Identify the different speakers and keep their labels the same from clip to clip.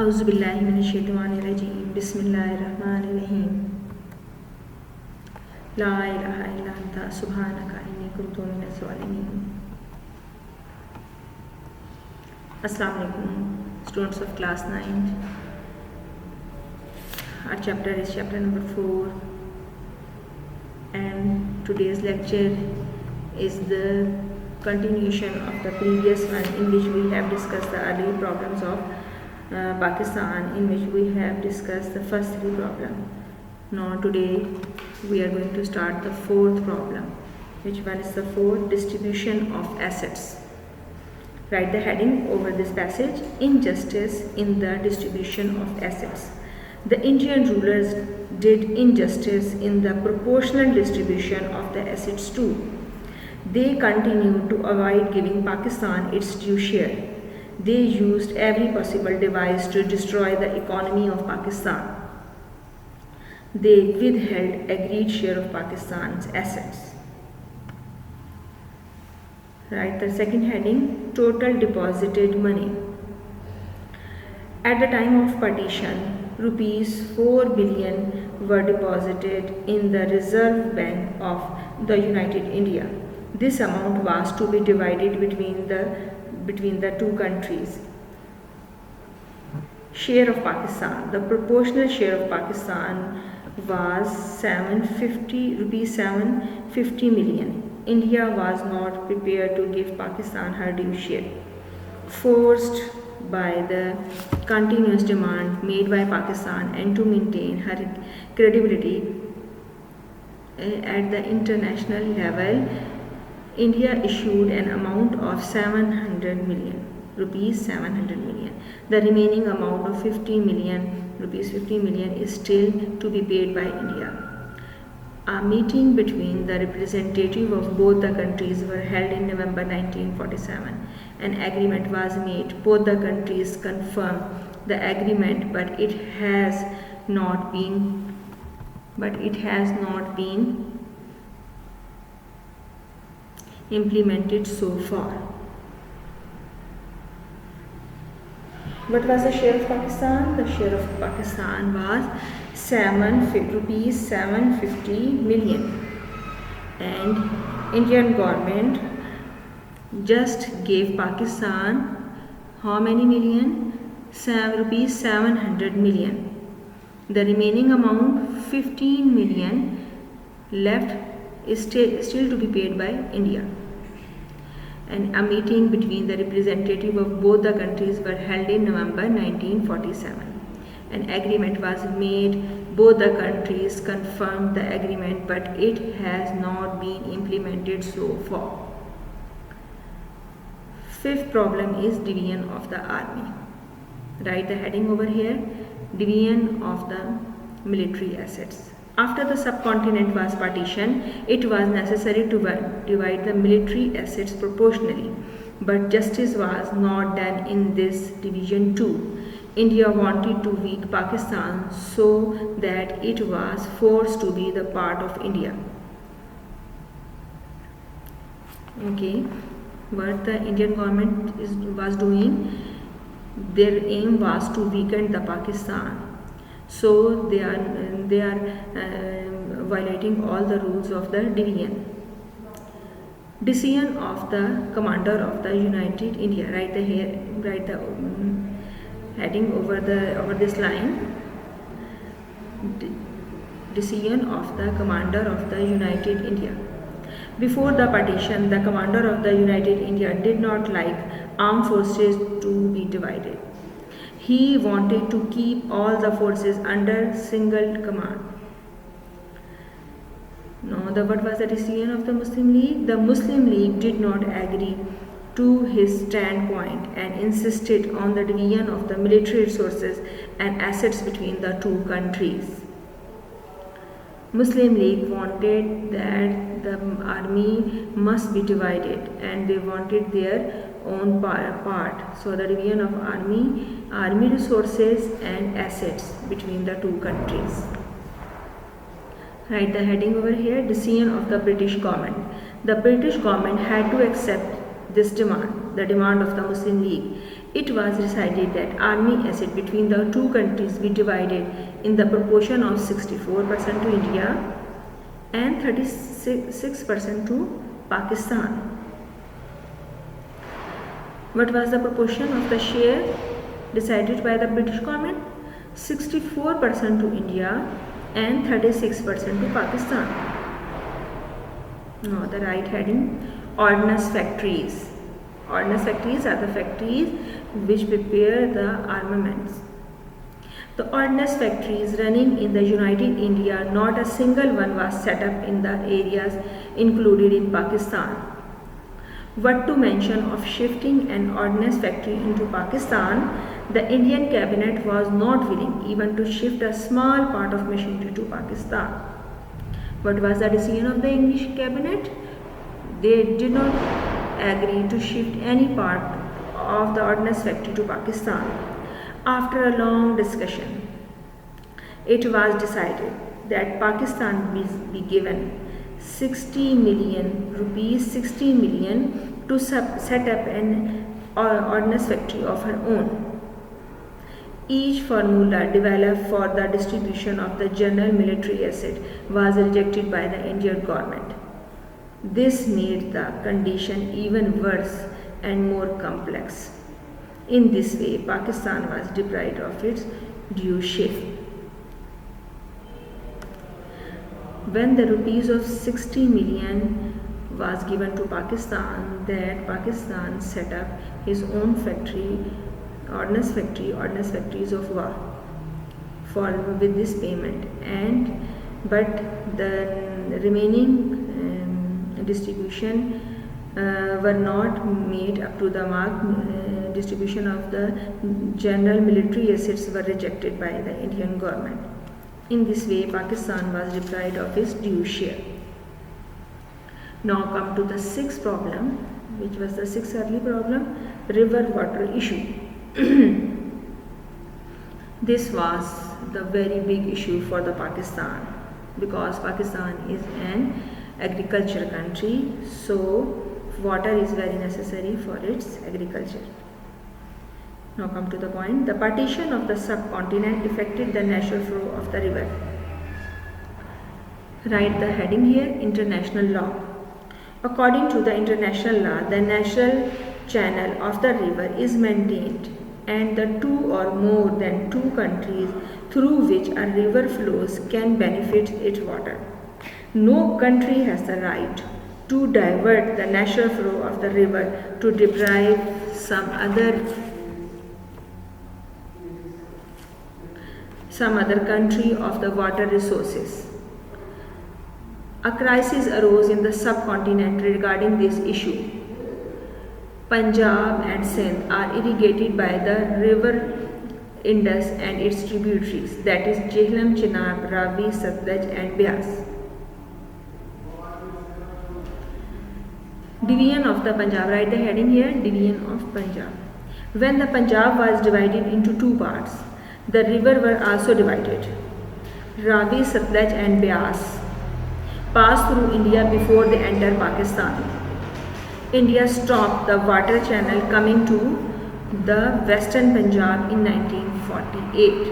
Speaker 1: औज़ुबिल्लाहिमिनश्शैतानिर्रजीम बिस्मिल्लाहिर्रहमानिर्रहीम ला इलाहा इल्ला अंता सुब्हानका इन्नी कुन्तु मिनज़ ज़ालिमीन। अस्सलाम वालेकुम students of class 9. Our chapter is chapter number 4 and today's lecture is the continuation of the previous one, in which we have discussed the early problems of Pakistan, in which we have discussed the first three problems. Now today we are going to start the fourth problem. Which one is the fourth? Distribution of assets. Write the heading over this passage: Injustice in the distribution of assets. The Indian rulers did injustice in the proportional distribution of the assets too. They continued to avoid giving Pakistan its due share. They used every possible device to destroy the economy of Pakistan. They withheld agreed share of Pakistan's assets. Write the second heading: Total deposited money. At the time of partition, rupees 4 billion were deposited in the Reserve Bank of the United India. This amount was to be divided between the two countries. Share of Pakistan. The proportional share of Pakistan was 750 million. India was not prepared to give Pakistan her due share. Forced by the continuous demand made by Pakistan and to maintain her credibility at the international level, India issued an amount of 700 million rupees. The remaining amount of 50 million rupees is still to be paid by India. A meeting between the representatives of both the countries were held in November 1947. An agreement was made. Both the countries confirmed the agreement, but it has not been implemented so far. What was the share of Pakistan? The share of Pakistan was rupees 750 million, and Indian government just gave Pakistan how many million? Rupees 700 million. The remaining amount, 15 million, left is still to be paid by India. And a meeting between the representatives of both the countries were held in November 1947. An agreement was made. Both the countries confirmed the agreement, but it has not been implemented so far. Fifth problem is division of the army. Write the heading over here: Division of the military assets. After the subcontinent was partitioned, it was necessary to divide the military assets proportionally, but justice was not done in this division too. India wanted to weaken Pakistan so that it was forced to be the part of India. Okay, what the Indian government was doing, their aim was to weaken the Pakistan. So they are violating all the rules of the division. Decision of the commander of the United India. Write the heading over this line: Decision of the commander of the United India. Before the partition, the commander of the United India did not like armed forces to be divided. He wanted to keep all the forces under single command. Now, what was the decision of the Muslim League? The Muslim League did not agree to his standpoint and insisted on the division of the military resources and assets between the two countries. Muslim League wanted that the army must be divided, and they wanted their own part. So the division of army resources and assets between the two countries. Write the heading over here: Decision of the British government. The British government had to accept this demand, the demand of the Muslim League. It was decided that army asset between the two countries be divided in the proportion of 64% to India and 36% to Pakistan. What was the proportion of the share decided by the British government? 64% to India and 36% to Pakistan. Now the right heading, ordnance factories. Ordnance factories are the factories which prepare the armaments. The ordnance factories running in the United India, not a single one was set up in the areas included in Pakistan. What to mention of shifting an ordnance factory into Pakistan, the Indian cabinet was not willing even to shift a small part of machinery to Pakistan. What was the decision of the English cabinet? They did not agree to shift any part of the ordnance factory to Pakistan. After a long discussion, it was decided that Pakistan be given 60 million rupees, 60 million to set up an ordnance factory of her own. Each formula developed for the distribution of the general military asset was rejected by the Indian government. This made the condition even worse and more complex. In this way, Pakistan was deprived of its due share. When the rupees of 60 million was given to Pakistan, that Pakistan set up his own factory, ordnance factories of war for with this payment, but the remaining distribution were not made up to the mark. Distribution of the general military assets were rejected by the Indian government. In this way, Pakistan was deprived of its due share. Now come to the sixth problem, which was the sixth early problem, river water issue. This was the very big issue for the Pakistan, because Pakistan is an agriculture country, so water is very necessary for its agriculture. Now come to the point. The partition of the subcontinent affected the natural flow of the river. Write the heading here, international law. According to the international law, the natural channel of the river is maintained, and the two or more than two countries through which a river flows can benefit its water. No country has the right to divert the natural flow of the river to deprive some other country of the water resources. A crisis arose in the subcontinent regarding this issue. Punjab and Sindh are irrigated by the river Indus and its tributaries, that is Jhelum, Chenab, Ravi, Satluj and Beas. Division of the Punjab. Write the heading here, division of Punjab. When the Punjab was divided into two parts, the rivers were also divided. Ravi, Satluj and Beas pass through India before they enter Pakistan. India stopped the water channel coming to the western Punjab in 1948.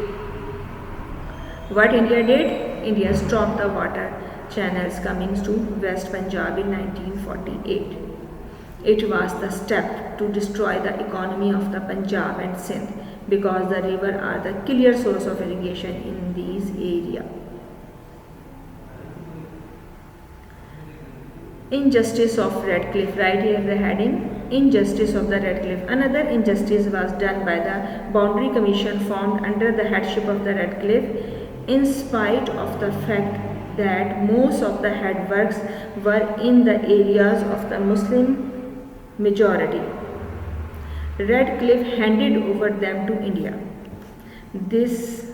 Speaker 1: What India did? India stopped the water channels coming to West Punjab in 1948. It was the step to destroy the economy of the Punjab and Sindh, because the rivers are the clear source of irrigation in these areas. Injustice of Radcliffe. Right here the heading, injustice of the Radcliffe. Another injustice was done by the Boundary Commission formed under the headship of the Radcliffe, in spite of the fact that most of the headworks were in the areas of the Muslim majority. Radcliffe handed over them to India. This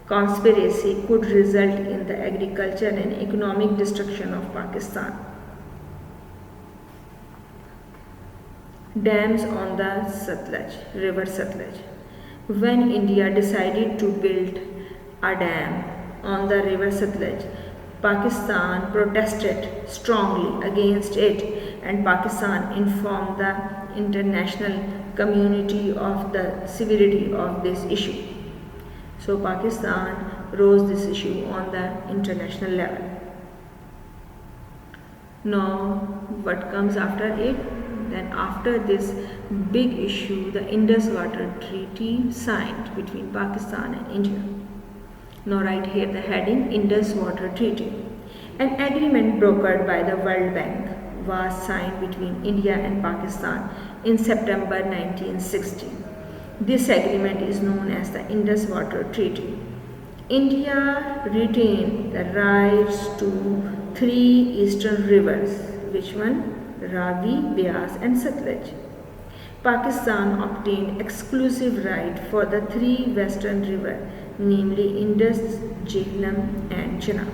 Speaker 1: conspiracy could result in the agriculture and economic destruction of Pakistan. Dams on the Satluj, river Satluj. When India decided to build a dam on the river Satluj, Pakistan protested strongly against it, and Pakistan informed the international community of the severity of this issue. So Pakistan rose this issue on the international level. Now what comes after it? Then after this big issue, the Indus Water Treaty signed between Pakistan and India. Now right here the heading, Indus Water Treaty. An agreement brokered by the World Bank was signed between India and Pakistan in September 1960. This agreement is known as the Indus Water Treaty. India retained the rights to 3 eastern rivers, which one? Ravi, Beas and Satluj. Pakistan obtained exclusive right for the 3 western rivers, namely Indus, Jhelum and Chenab.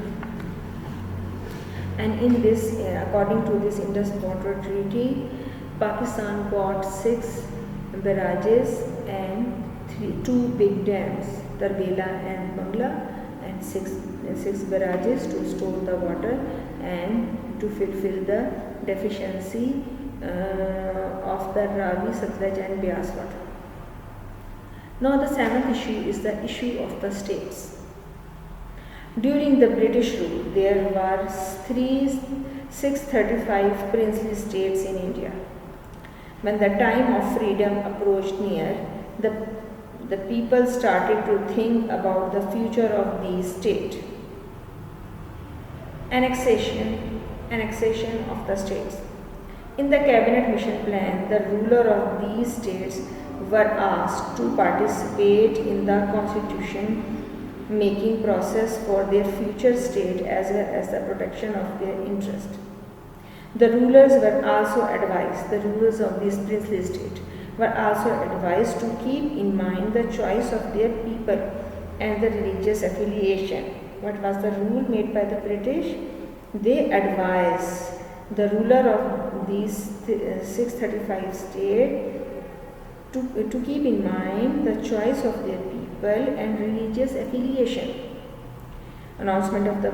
Speaker 1: And in this, according to this Indus Water Treaty, Pakistan got 6 barrages and 2 big dams, Tarbela and Bangla, and 6 barrages to store the water and to fulfill the deficiency of the Ravi, Satluj and Beas water. Now the 7th issue is the issue of the states. During the British rule, there were 635 princely states in India. When the time of freedom approached near, the people started to think about the future of these states. Annexation of the states. In the cabinet mission plan, the ruler of these states were asked to participate in the constitution making process for their future state as well as the protection of their interest. The rulers were also advised, the rulers of this princely state were also advised to keep in mind the choice of their people and the religious affiliation. What was the rule made by the British? They advised the ruler of these 635 states to keep in mind the choice of their people and religious affiliation. Announcement of the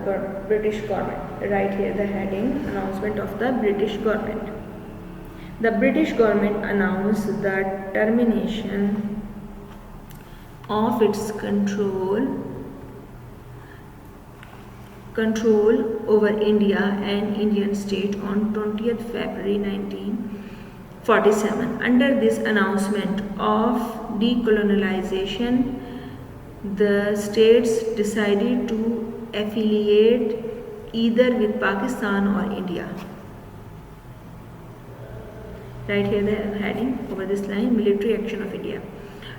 Speaker 1: British government. Right here the heading, announcement of the British government. The British government announced the termination of its control over India and Indian state on 20th February 1947. Under this announcement of decolonization, the states decided to affiliate either with Pakistan or India. Right here the heading over this line, military action of India.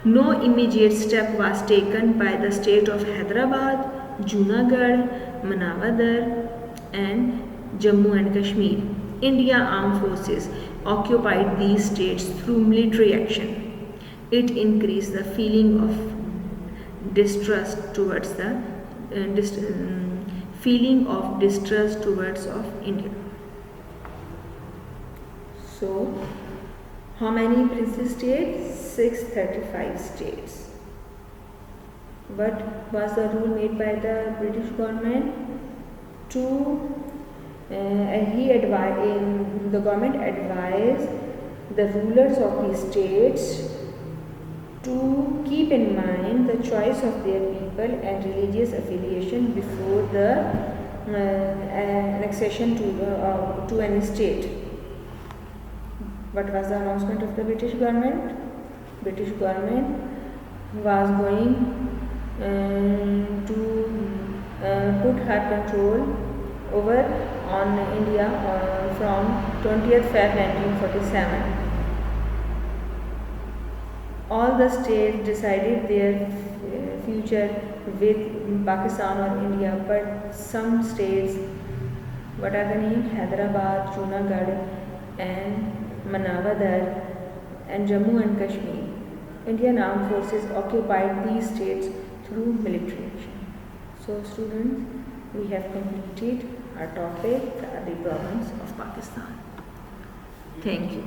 Speaker 1: No immediate step was taken by the state of Hyderabad, Junagadh, Manavadar and Jammu and Kashmir. India Armed Forces occupied these states through military action. It increased the feeling of distrust towards of India. So, how many princely states? 635 states. What was the rule made by the British government? The government advised the rulers of these states to keep in mind the choice of their people and religious affiliation before the annexation to any state. What was the announcement of the British government? British government was going to put her control over on India from 20th Feb 1947. All the states decided their future with Pakistan or India, but some states, what are the names? Hyderabad, Junagadh and Manavadar and Jammu and Kashmir. Indian Armed Forces occupied these states through military action. So students, we have completed our topic, the early province of Pakistan. Thank you.